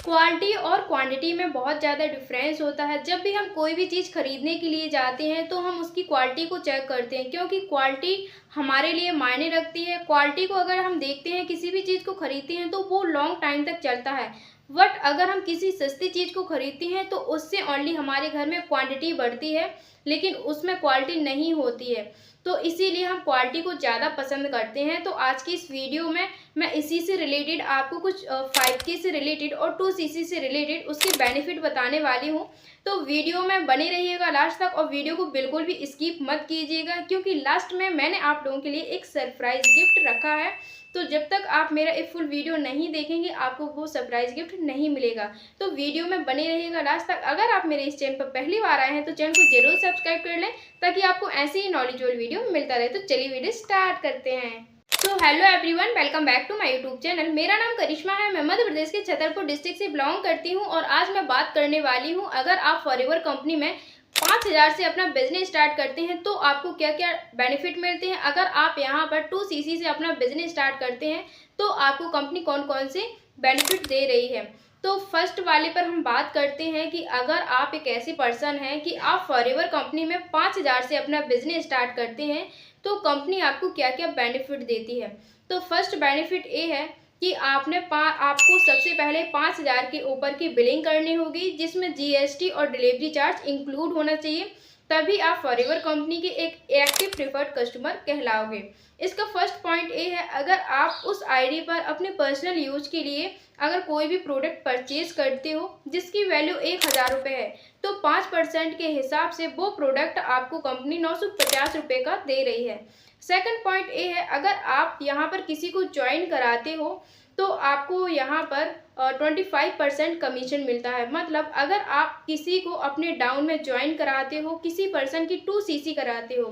Quality और quantity में बहुत ज़्यादा डिफरेंस होता है। जब भी हम कोई भी चीज़ खरीदने के लिए जाते हैं तो हम उसकी क्वालिटी को चेक करते हैं, क्योंकि क्वालिटी हमारे लिए मायने रखती है। क्वालिटी को अगर हम देखते हैं, किसी भी चीज़ को खरीदते हैं तो वो लॉन्ग टाइम तक चलता है। बट अगर हम किसी सस्ती चीज़ को खरीदते हैं तो उससे ओनली हमारे घर में क्वांटिटी बढ़ती है, लेकिन उसमें क्वालिटी नहीं होती है। तो इसीलिए हम क्वालिटी को ज़्यादा पसंद करते हैं। तो आज की इस वीडियो में मैं इसी से रिलेटेड आपको कुछ 5K से रिलेटेड और 2cc से रिलेटेड उसके बेनिफिट बताने वाली हूँ। तो वीडियो में बने रहिएगा लास्ट तक, और वीडियो को बिल्कुल भी स्किप मत कीजिएगा, क्योंकि लास्ट में मैंने आप लोगों के लिए एक सरप्राइज गिफ्ट रखा है। तो जब तक आप मेरा एक फुल वीडियो नहीं देखेंगे आपको वो सरप्राइज गिफ्ट नहीं मिलेगा। तो वीडियो में बने रहिएगा लास्ट तक। अगर आप मेरे इस चैनल पर पहली बार आए हैं तो चैनल को जरूर सब्सक्राइब कर लें, ताकि आपको ऐसी ही नॉलेजेबल वीडियो मिलता रहे। तो चलिए वीडियो स्टार्ट करते हैं। तो hello everyone, welcome back to my YouTube channel. मेरा नाम करिश्मा है। मैं मध्य प्रदेश के छतरपुर डिस्ट्रिक्ट से बिलोंग करती हूँ, और आज मैं बात करने वाली हूँ, अगर आप फॉरएवर कंपनी में 5,000 से अपना बिजनेस स्टार्ट करते हैं तो आपको क्या क्या बेनिफिट मिलते हैं। अगर आप यहाँ पर 2cc से अपना बिजनेस स्टार्ट करते हैं तो आपको कंपनी कौन कौन से बेनिफिट दे रही है। तो फर्स्ट वाले पर हम बात करते हैं कि अगर आप एक ऐसी पर्सन हैं कि आप फॉरएवर कंपनी में 5,000 से अपना बिजनेस स्टार्ट करते हैं तो कंपनी आपको क्या क्या बेनिफिट देती है। तो फर्स्ट बेनिफिट ये है कि आपको सबसे पहले 5,000 के ऊपर की बिलिंग करनी होगी, जिसमें जीएसटी और डिलीवरी चार्ज इंक्लूड होना चाहिए। तभी आप फॉरएवर कंपनी के एक एक्टिव प्रेफर्ड कस्टमर कहलाओगे। इसका फर्स्ट पॉइंट ये है, अगर आप उस आईडी पर अपने पर्सनल यूज के लिए अगर कोई भी प्रोडक्ट परचेज करते हो जिसकी वैल्यू 1,000 रुपये है, तो 5% के हिसाब से वो प्रोडक्ट आपको कंपनी 950 रुपये का दे रही है। सेकंड पॉइंट ये है, अगर आप यहाँ पर किसी को ज्वाइन कराते हो तो आपको यहाँ पर 25% कमीशन मिलता है। मतलब अगर आप किसी को अपने डाउन में ज्वाइन कराते हो, किसी पर्सन की 2cc कराते हो,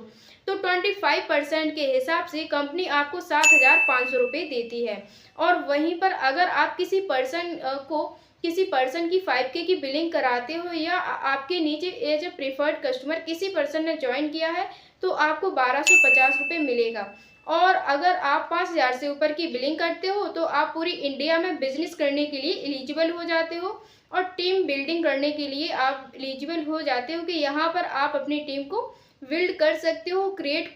तो 25% के हिसाब से कंपनी आपको 7,500 रुपये देती है। और वहीं पर अगर आप किसी पर्सन की 5K की बिलिंग कराते हो, या आपके नीचे एज ए प्रीफर्ड कस्टमर किसी पर्सन ने ज्वाइन किया है, तो आपको 1,250 रुपये मिलेगा। और अगर आप 5,000 से ऊपर की बिलिंग करते हो तो आप पूरी इंडिया में बिजनेस करने के लिए एलिजिबल हो जाते हो, और टीम बिल्डिंग करने के लिए आप एलिजिबल हो जाते हो कि यहाँ पर आप अपनी टीम को बिल्ड कर सकते हो, क्रिएट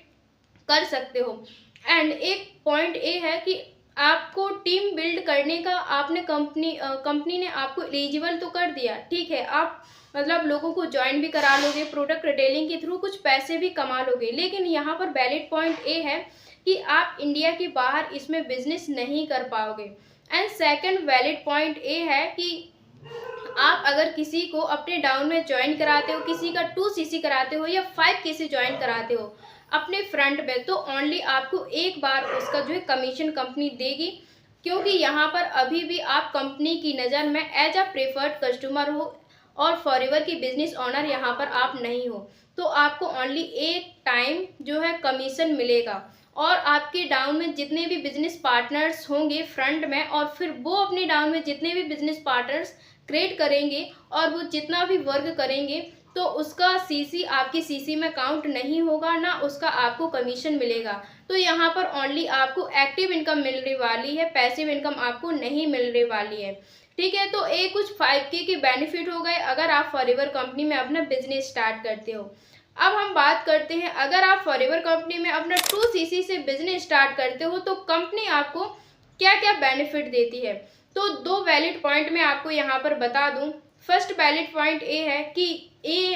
कर सकते हो। एंड एक पॉइंट ये है कि आपको टीम बिल्ड करने का आपने कंपनी ने आपको एलिजिबल तो कर दिया, ठीक है, आप मतलब लोगों को ज्वाइन भी करा लोगे, प्रोडक्ट रिटेलिंग के थ्रू कुछ पैसे भी कमा लोगे, लेकिन यहाँ पर वैलिड पॉइंट ये है कि आप इंडिया के बाहर इसमें बिजनेस नहीं कर पाओगे। एंड सेकंड वैलिड पॉइंट ये है कि आप अगर किसी को अपने डाउन में ज्वाइन कराते हो, किसी का 2cc कराते हो या 5K से ज्वाइन कराते हो अपने फ्रंट में, तो ओनली आपको एक बार उसका जो है कमीशन कंपनी देगी, क्योंकि यहाँ पर अभी भी आप कंपनी की नज़र में एज अ प्रेफर्ड कस्टमर हो, और फॉरएवर की बिजनेस ओनर यहाँ पर आप नहीं हो। तो आपको ओनली एक टाइम जो है कमीशन मिलेगा, और आपके डाउन में जितने भी बिजनेस पार्टनर्स होंगे फ्रंट में, और फिर वो अपने डाउन में जितने भी बिजनेस पार्टनर्स क्रिएट करेंगे और वो जितना भी वर्क करेंगे, तो उसका सीसी आपकी सीसी में काउंट नहीं होगा, ना उसका आपको कमीशन मिलेगा। तो यहाँ पर ओनली आपको एक्टिव इनकम मिलने वाली है, पैसिव इनकम आपको नहीं मिलने वाली है, ठीक है। तो ये कुछ 5K के बेनिफिट हो गए अगर आप फॉरएवर कंपनी में अपना बिजनेस स्टार्ट करते हो। अब हम बात करते हैं, अगर आप फॉरएवर कंपनी में अपना 2cc से बिजनेस स्टार्ट करते हो तो कंपनी आपको क्या क्या बेनिफिट देती है। तो दो वैलिड पॉइंट मैं आपको यहाँ पर बता दूँ। फर्स्ट वैलिड पॉइंट ये है कि ये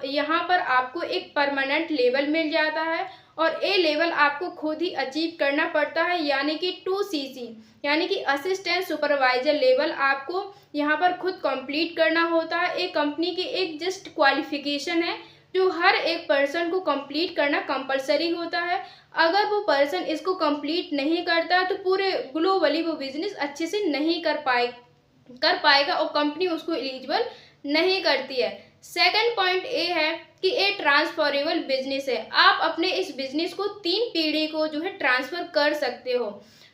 यहाँ पर आपको एक परमानेंट लेवल मिल जाता है, और ये लेवल आपको खुद ही अचीव करना पड़ता है, यानी कि 2cc यानी कि असिस्टेंट सुपरवाइजर लेवल आपको यहाँ पर खुद कंप्लीट करना होता है। एक कंपनी की एक जस्ट क्वालिफिकेशन है जो हर एक पर्सन को कंप्लीट करना कंपलसरी होता है। अगर वो पर्सन इसको कंप्लीट नहीं करता तो पूरे ग्लोबली वो बिजनेस अच्छे से नहीं कर पाएगा, और कंपनी उसको एलिजिबल नहीं करती है। सेकंड पॉइंट ये है कि ये ट्रांसफरेबल बिजनेस है। आप अपने इस बिजनेस को 3 पीढ़ी को जो है ट्रांसफ़र कर सकते हो।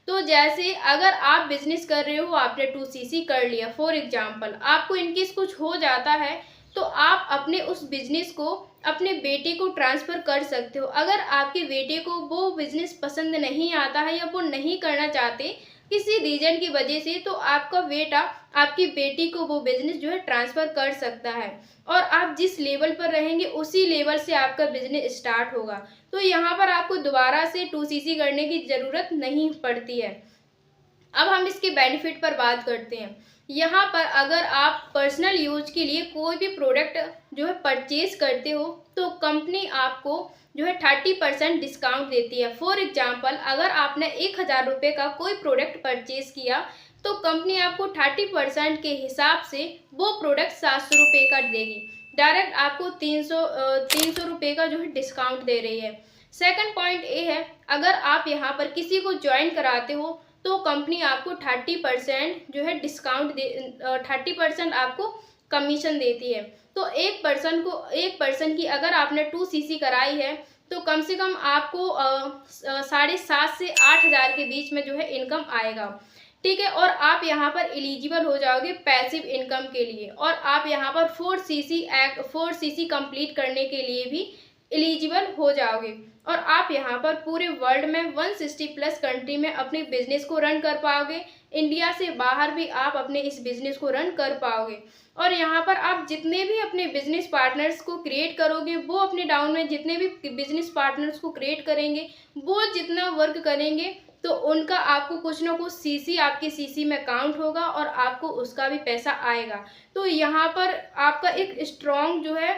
तो जैसे अगर आप बिजनेस कर रहे हो, आपने 2cc कर लिया, फॉर एग्जांपल आपको इनकेस कुछ हो जाता है तो आप अपने उस बिजनेस को अपने बेटे को ट्रांसफ़र कर सकते हो। अगर आपके बेटे को वो बिजनेस पसंद नहीं आता है या वो नहीं करना चाहते, किसी रीजन की वजह से, तो आपका बेटा आपकी बेटी को वो बिजनेस जो है ट्रांसफ़र कर सकता है और आप जिस लेवल पर रहेंगे उसी लेवल से आपका बिजनेस स्टार्ट होगा। तो यहाँ पर आपको दोबारा से 2CC करने की ज़रूरत नहीं पड़ती है। अब हम इसके बेनिफिट पर बात करते हैं। यहाँ पर अगर आप पर्सनल यूज के लिए कोई भी प्रोडक्ट जो है परचेज करते हो, तो कंपनी आपको जो है 30% डिस्काउंट देती है। फॉर एग्जांपल, अगर आपने 1000 रुपये का कोई प्रोडक्ट परचेज किया, तो कंपनी आपको 30% के हिसाब से वो प्रोडक्ट 700 रुपये का देगी। डायरेक्ट आपको 300 रुपये का जो है डिस्काउंट दे रही है। सेकंड पॉइंट ये है, अगर आप यहाँ पर किसी को ज्वाइन कराते हो, तो कंपनी आपको 30% जो है डिस्काउंट 30% आपको कमीशन देती है। तो एक पर्सन की अगर आपने 2CC कराई है, तो कम से कम आपको 7,500 से 8,000 के बीच में जो है इनकम आएगा। ठीक है, और आप यहाँ पर एलिजिबल हो जाओगे पैसिव इनकम के लिए, और आप यहाँ पर 4CC कंप्लीट करने के लिए भी एलिजिबल हो जाओगे, और आप यहाँ पर पूरे वर्ल्ड में 160+ कंट्री में अपने बिजनेस को रन कर पाओगे। इंडिया से बाहर भी आप अपने इस बिजनेस को रन कर पाओगे। और यहाँ पर आप जितने भी अपने बिजनेस पार्टनर्स को क्रिएट करोगे, वो अपने डाउन में जितने भी बिजनेस पार्टनर्स को क्रिएट करेंगे, वो जितना वर्क करेंगे, तो उनका आपको कुछ ना कुछ CC आपके CC में काउंट होगा और आपको उसका भी पैसा आएगा। तो यहाँ पर आपका एक स्ट्रॉन्ग जो है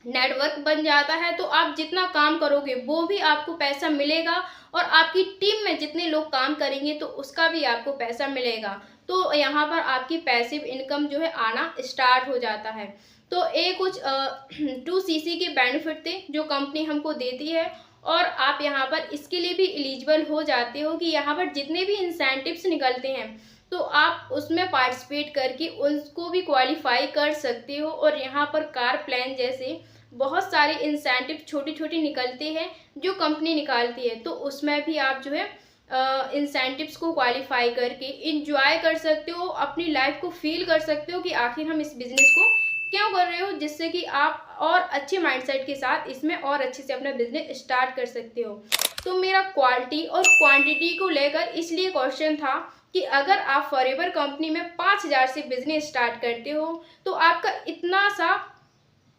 नेटवर्क बन जाता है। तो आप जितना काम करोगे वो भी आपको पैसा मिलेगा, और आपकी टीम में जितने लोग काम करेंगे तो उसका भी आपको पैसा मिलेगा। तो यहाँ पर आपकी पैसिव इनकम जो है आना स्टार्ट हो जाता है। तो ये कुछ 2CC के बेनिफिट थे जो कंपनी हमको देती है, और आप यहाँ पर इसके लिए भी एलिजिबल हो जाते हो कि यहाँ पर जितने भी इंसेंटिव्स निकलते हैं, तो आप उसमें पार्टिसिपेट करके उसको भी क्वालिफाई कर सकते हो। और यहाँ पर कार प्लान जैसे बहुत सारे इंसेंटिव छोटी छोटी निकलते हैं जो कंपनी निकालती है, तो उसमें भी आप जो है इंसेंटिव्स को क्वालिफाई करके इंजॉय कर सकते हो, अपनी लाइफ को फील कर सकते हो कि आखिर हम इस बिजनेस को क्यों कर रहे हो, जिससे कि आप और अच्छे माइंडसेट के साथ इसमें और अच्छे से अपना बिजनेस स्टार्ट कर सकते हो। तो मेरा क्वालिटी और क्वांटिटी को लेकर इसलिए क्वेश्चन था कि अगर आप फॉरएवर कंपनी में 5,000 से बिजनेस स्टार्ट करते हो, तो आपका इतना सा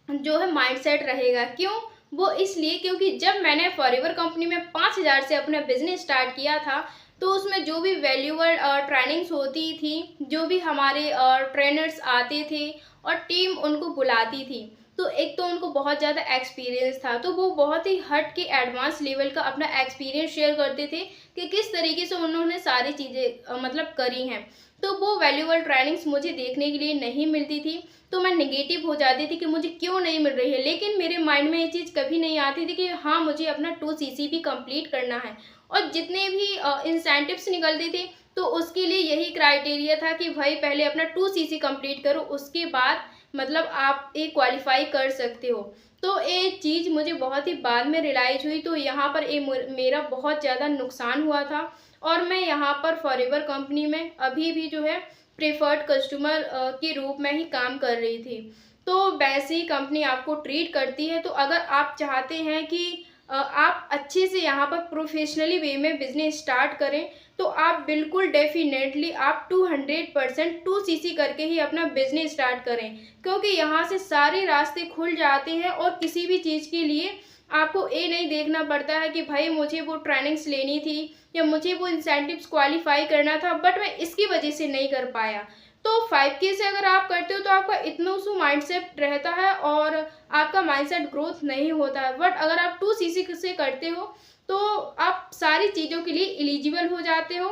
जो है माइंडसेट रहेगा। क्यों? वो इसलिए क्योंकि जब मैंने फॉरएवर कंपनी में 5,000 से अपना बिजनेस स्टार्ट किया था, तो उसमें जो भी वैल्यूएबल ट्रेनिंग्स होती थी, जो भी हमारे ट्रेनर्स आते थे और टीम उनको बुलाती थी, तो एक तो उनको बहुत ज़्यादा एक्सपीरियंस था, तो वो बहुत ही हट के एडवांस लेवल का अपना एक्सपीरियंस शेयर करते थे कि किस तरीके से उन्होंने सारी चीज़ें मतलब करी हैं। तो वो वैल्यूएबल ट्रेनिंग्स मुझे देखने के लिए नहीं मिलती थी, तो मैं नेगेटिव हो जाती थी कि मुझे क्यों नहीं मिल रही है। लेकिन मेरे माइंड में ये चीज़ कभी नहीं आती थी कि हाँ, मुझे अपना 2CC भी कंप्लीट करना है। और जितने भी इंसेंटिव्स निकलते थे, तो उसके लिए यही क्राइटेरिया था कि भाई पहले अपना 2CC कंप्लीट करो, उसके बाद मतलब आप ये क्वालिफाई कर सकते हो। तो ये चीज़ मुझे बहुत ही बाद में रियलाइज हुई, तो यहाँ पर मेरा बहुत ज़्यादा नुकसान हुआ था, और मैं यहाँ पर फॉरएवर कंपनी में अभी भी जो है प्रेफर्ड कस्टमर के रूप में ही काम कर रही थी। तो वैसे ही कंपनी आपको ट्रीट करती है। तो अगर आप चाहते हैं कि आप अच्छे से यहाँ पर प्रोफेशनली वे में बिजनेस स्टार्ट करें, तो आप बिल्कुल डेफिनेटली आप 200% 2CC करके ही अपना बिजनेस स्टार्ट करें, क्योंकि यहाँ से सारे रास्ते खुल जाते हैं। और किसी भी चीज़ के लिए आपको ये नहीं देखना पड़ता है कि भाई मुझे वो ट्रेनिंग्स लेनी थी या मुझे वो इंसेंटिव्स क्वालिफाई करना था, बट मैं इसकी वजह से नहीं कर पाया। तो 5K से अगर आप करते हो, तो आपका इतना सो माइंडसेट रहता है और आपका माइंडसेट ग्रोथ नहीं होता है। बट अगर आप 2CC से करते हो, तो आप सारी चीज़ों के लिए एलिजिबल हो जाते हो,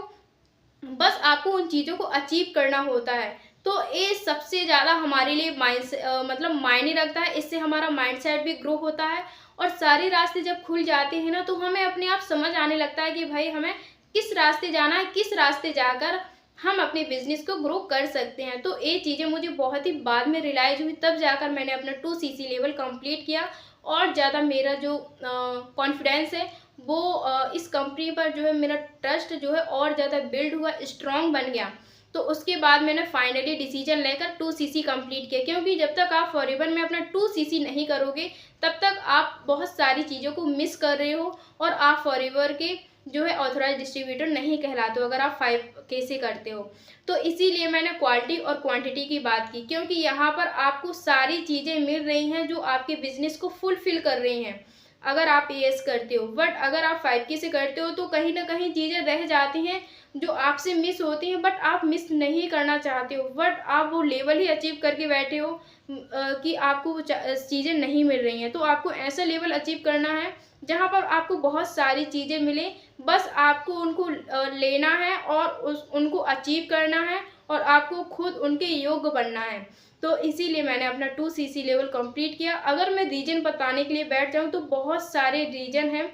बस आपको उन चीज़ों को अचीव करना होता है। तो ये सबसे ज़्यादा हमारे लिए मतलब मायने रखता है। इससे हमारा माइंडसेट भी ग्रो होता है, और सारे रास्ते जब खुल जाते हैं ना, तो हमें अपने आप समझ आने लगता है कि भाई हमें किस रास्ते जाना है, किस रास्ते जाकर हम अपने बिजनेस को ग्रो कर सकते हैं। तो ये चीज़ें मुझे बहुत ही बाद में रियलाइज हुई, तब जाकर मैंने अपना 2CC लेवल कंप्लीट किया, और ज़्यादा मेरा जो कॉन्फिडेंस है वो इस कंपनी पर जो है मेरा ट्रस्ट जो है और ज़्यादा बिल्ड हुआ, स्ट्रॉन्ग बन गया। तो उसके बाद मैंने फाइनली डिसीजन लेकर 2CC कंप्लीट किया, क्योंकि जब तक आप फॉरएवर में अपना 2CC नहीं करोगे, तब तक आप बहुत सारी चीज़ों को मिस कर रहे हो, और आप फॉरएवर के जो है ऑथराइज डिस्ट्रीब्यूटर नहीं कहलाते हो अगर आप 5K से करते हो। तो इसीलिए मैंने क्वालिटी और क्वांटिटी की बात की, क्योंकि यहाँ पर आपको सारी चीज़ें मिल रही हैं जो आपके बिजनेस को फुलफिल कर रही हैं अगर आप ES करते हो। बट अगर आप 5K से करते हो तो कहीं ना कहीं चीज़ें रह जाती हैं जो आपसे मिस होती हैं, बट आप मिस नहीं करना चाहते हो, बट आप वो लेवल ही अचीव करके बैठे हो कि आपको वो चीज़ें नहीं मिल रही हैं। तो आपको ऐसा लेवल अचीव करना है जहाँ पर आपको बहुत सारी चीज़ें मिलें, बस आपको उनको लेना है और उनको अचीव करना है और आपको खुद उनके योग्य बनना है। तो इसीलिए मैंने अपना 2CC लेवल कंप्लीट किया। अगर मैं रीजन बताने के लिए बैठ जाऊँ तो बहुत सारे रीजन हैं,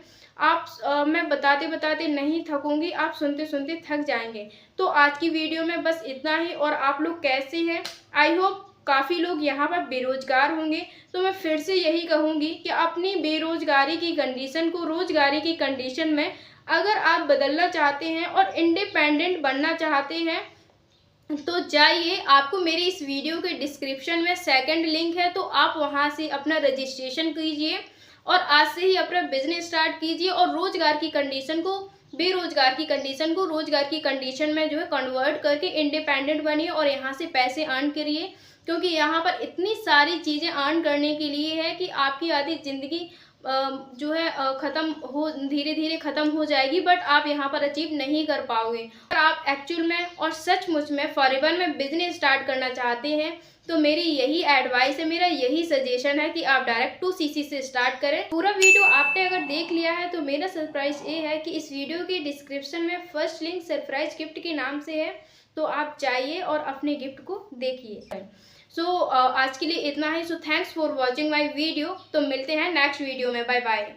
मैं बताते बताते नहीं थकूंगी, आप सुनते सुनते थक जाएंगे। तो आज की वीडियो में बस इतना ही। और आप लोग कैसे हैं? आई होप काफ़ी लोग यहाँ पर बेरोजगार होंगे। तो मैं फिर से यही कहूँगी कि अपनी बेरोजगारी की कंडीशन को रोजगारी की कंडीशन में अगर आप बदलना चाहते हैं और इंडिपेंडेंट बनना चाहते हैं तो जाइए, आपको मेरी इस वीडियो के डिस्क्रिप्शन में सेकंड लिंक है, तो आप वहां से अपना रजिस्ट्रेशन कीजिए और आज से ही अपना बिजनेस स्टार्ट कीजिए और रोजगार की कंडीशन को बेरोजगार की कंडीशन को रोजगार की कंडीशन में जो है कन्वर्ट करके इंडिपेंडेंट बनिए और यहाँ से पैसे अर्न करिए। क्योंकि यहाँ पर इतनी सारी चीज़ें अर्न करने के लिए है कि आपकी आधी ज़िंदगी जो है ख़त्म हो धीरे धीरे ख़त्म हो जाएगी, बट आप यहाँ पर अचीव नहीं कर पाओगे। अगर आप एक्चुअल में और सचमुच में फॉरएवर में बिजनेस स्टार्ट करना चाहते हैं तो मेरी यही एडवाइस है, मेरा यही सजेशन है कि आप डायरेक्ट 2CC से स्टार्ट करें। पूरा वीडियो आपने अगर देख लिया है तो मेरा सरप्राइज ये है कि इस वीडियो के डिस्क्रिप्शन में फर्स्ट लिंक सरप्राइज गिफ्ट के नाम से है, तो आप जाइए और अपने गिफ्ट को देखिए। आज के लिए इतना ही। So thanks for watching my video. तो मिलते हैं नेक्स्ट वीडियो में। Bye bye.